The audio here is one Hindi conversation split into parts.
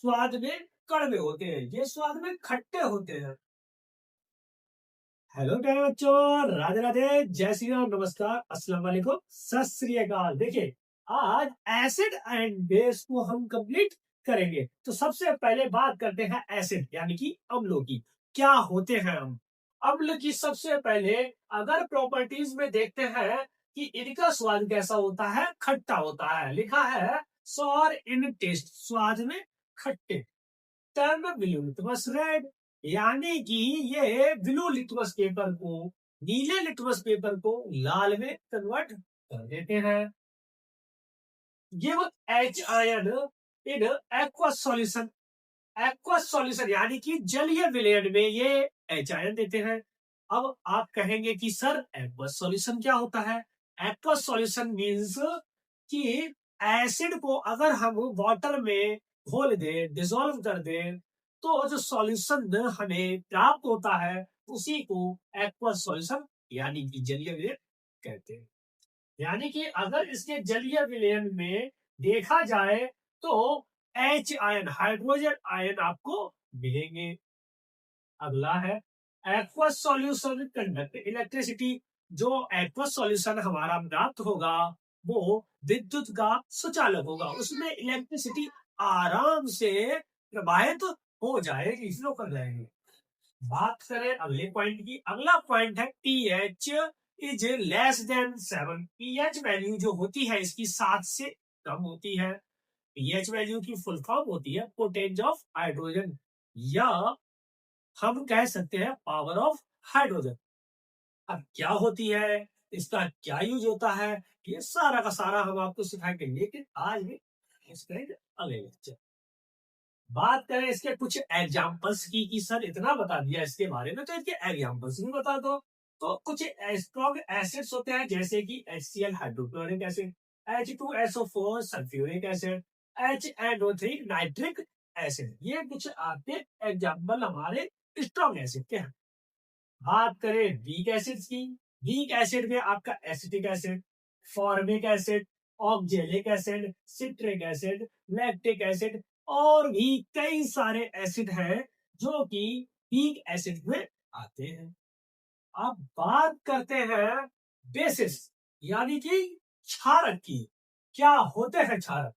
स्वाद में कड़वे होते हैं, ये स्वाद में खट्टे होते हैं। हेलो प्यारे बच्चों, राधे राधे, जय श्री राम, नमस्कार, अस्सलाम वालेकुम, सत श्री अकाल। देखिए, आज एसिड एंड बेस को हम कंप्लीट करेंगे। तो सबसे पहले बात करते हैं एसिड यानी कि अम्लों की। क्या होते हैं हम अम्ल की? सबसे पहले अगर प्रॉपर्टीज में देखते हैं कि इनका स्वाद कैसा होता है, खट्टा होता है। लिखा है सॉर इन टेस्ट, स्वाद में खट्टे। टर्न ब्लू लिटमस रेड, यानी कि ये ब्लू लिटमस पेपर को, नीले लिटमस पेपर को लाल में कन्वर्ट कर देते हैं। Give H ion in aqueous solution, aqueous solution यानी कि जलीय विलयन में ये एच आयन देते हैं। अब आप कहेंगे कि सर एक्वस सॉल्यूशन क्या होता है? एक्वस सॉल्यूशन मींस कि एसिड को अगर हम वाटर में घोल दें, डिसॉल्व कर दें, तो जो सॉल्यूशन हमें प्राप्त होता है उसी को एक्वस सॉल्यूशन यानी कि जलीय विलयन कहते हैं। यानी कि अगर इसके जलीय विलयन में देखा जाए तो एच आयन, हाइड्रोजन आयन आपको मिलेंगे। अगला है एक्वस सॉल्यूशन कंडक्ट इलेक्ट्रिसिटी। जो एक्वस सॉल्यूशन हमारा प्राप्त होगा वो विद्युत का सुचालक होगा, उसमें इलेक्ट्रिसिटी आराम से प्रवाहित हो जाएगी, फ्लो कर जाएगी। बात करें अगले पॉइंट की, अगला पॉइंट है pH is less than 7। PH value जो होती है इसकी 7 से कम होती है। पीएच वैल्यू की फुल फॉर्म होती है पोटेंज ऑफ हाइड्रोजन, या हम कह सकते हैं पावर ऑफ हाइड्रोजन। अब क्या होती है, इसका क्या यूज होता है, ये सारा का सारा हम आपको सिखाएंगे, लेकिन आज भी इसका अगले लेक्चर। बात करें इसके कुछ एग्जाम्पल्स की कि सर इतना बता दिया इसके बारे में तो इसके एग्जाम्पल्स भी बता दो। तो कुछ स्ट्रॉन्ग एसिड्स होते हैं जैसे कि HCl hydrochloric acid, H2SO4 sulphuric acid, HNO3 nitric acid. ये कुछ आपके एग्जाम्पल हमारे स्ट्रॉन्ग एसिड के हैं। बात करें वीक एसिड्स की, वीक एसिड में आपका acetic acid, formic acid, oxalic acid, citric acid, lactic acid और भी कई सारे एसिड हैं जो कि वीक एसिड में आते हैं। अब बात करते हैं बेसिस यानी कि क्षारक की। क्या होते हैं क्षारक?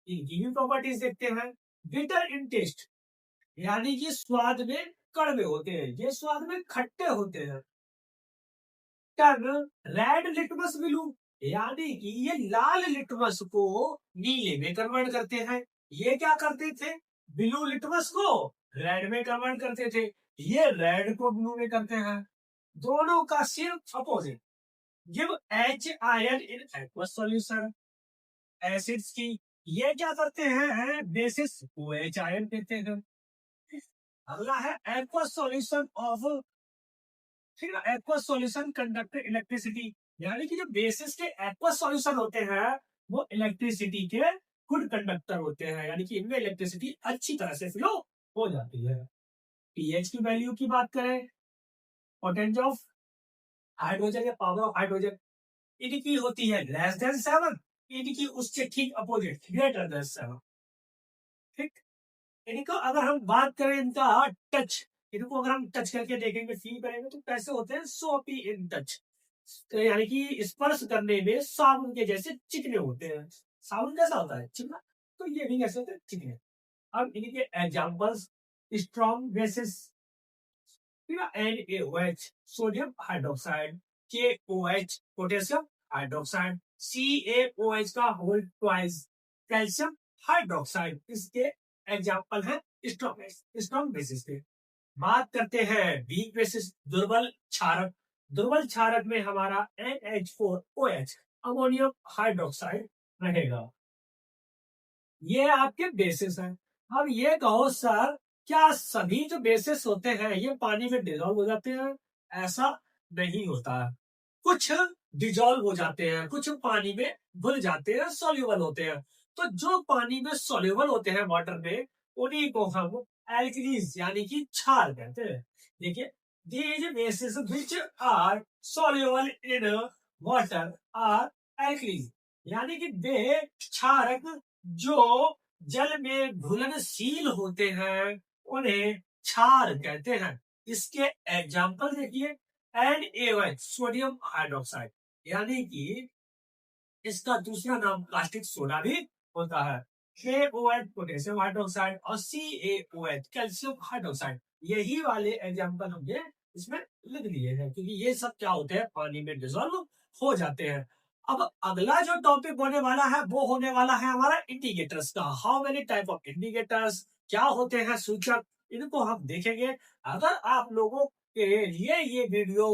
इनकी भी प्रॉपर्टीज देखते हैं। बिटर इन टेस्ट यानी कि स्वाद में कड़वे होते हैं, ये स्वाद में खट्टे होते हैं। टर्न रेड लिटमस ब्लू यानी कि ये लाल लिटमस को नीले में कन्वर्ट करते हैं। ये क्या करते थे? ब्लू लिटमस को रेड में कन्वर्ट करते थे, ये रेड को ब्लू में करते हैं। दोनों का सिर्फ opposite. Give H ion in aqueous solution, acids की ये क्या करते हैं? बेसिस को एच आयन देते हैं। अगला है एक्वस सॉल्यूशन ऑफ, ठीक है, एक्वस सॉल्यूशन कंडक्ट इलेक्ट्रिसिटी, यानी कि जो बेसिस के एक्वस सॉल्यूशन होते हैं वो इलेक्ट्रिसिटी के गुड कंडक्टर होते हैं, यानी कि इनमें इलेक्ट्रिसिटी अच्छी तरह से फ्लो हो जाती है। पीएच की वैल्यू की बात करें, पोटेंशियल ऑफ हाइड्रोजन या पावर ऑफ हाइड्रोजन, इनकी होती है लेस देन 7, इनकी उससे ठीक अपोजिट ग्रेटर देन 7। ठीक, इनको अगर हम बात करें इनका टच, इनको अगर हम टच करके देखेंगे, फील करेंगे तो कैसे होते हैं? सोपी इन टच, तो यानी कि स्पर्श करने में साबुन के जैसे चिकने होते हैं। साबुन कैसा होता है? चिकना। तो ये भी कैसे होते हैं? चिकने। अब इनके examples, strong bases, NaOH sodium hydroxide, KOH potassium hydroxide, CaOH का होल ट्वाइस कैल्शियम हाइड्रोक्साइड, इसके एग्जाम्पल है स्ट्रॉन्ग बेसिस के। बात करते हैं वीक बेसिस, दुर्बल क्षारक। दुर्बल क्षारक में हमारा NH4OH अमोनियम हाइड्रोक्साइड रहेगा। ये आपके बेसिस हैं। अब ये कहो सर, क्या सभी जो बेसिस होते हैं ये पानी में डिजॉल्व हो जाते हैं? ऐसा नहीं होता है। कुछ डिजॉल्व हो जाते हैं, कुछ पानी में घुल जाते हैं, सॉल्युबल होते हैं। तो जो पानी में सॉल्युबल होते हैं वाटर में, उन्हीं को हम एल्कलीज यानी कि क्षार कहते हैं। देखिए, these bases which are soluble in water are alkalis, यानी कि वे क्षारक जो जल में घुलनशील होते हैं उन्हें क्षार कहते हैं। इसके एग्जाम्पल देखिए, NaOH सोडियम हाइड्रोक्साइड, यानी कि इसका दूसरा नाम प्लास्टिक सोडा भी होता है। KOH पोटेशियम हाइड्रोक्साइड और CaOH कैल्शियम हाइड्रोक्साइड, यही वाले एग्जाम्पल हमने इसमें लिख लिए हैं, क्योंकि ये सब क्या होते हैं, पानी में डिजोल्व हो जाते हैं। अब अगला जो टॉपिक होने वाला है वो होने वाला है हमारा इंडिकेटर्स का। How many type of indicators, क्या होते हैं सूचक, इनको हम देखेंगे। अगर आप लोगों के लिए ये वीडियो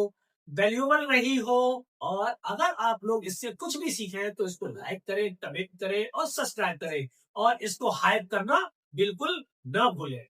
वैल्यूबल रही हो और अगर आप लोग इससे कुछ भी सीखे तो इसको लाइक करें, कमेंट करें और सब्सक्राइब करें और इसको हाइप करना बिल्कुल ना भूलें।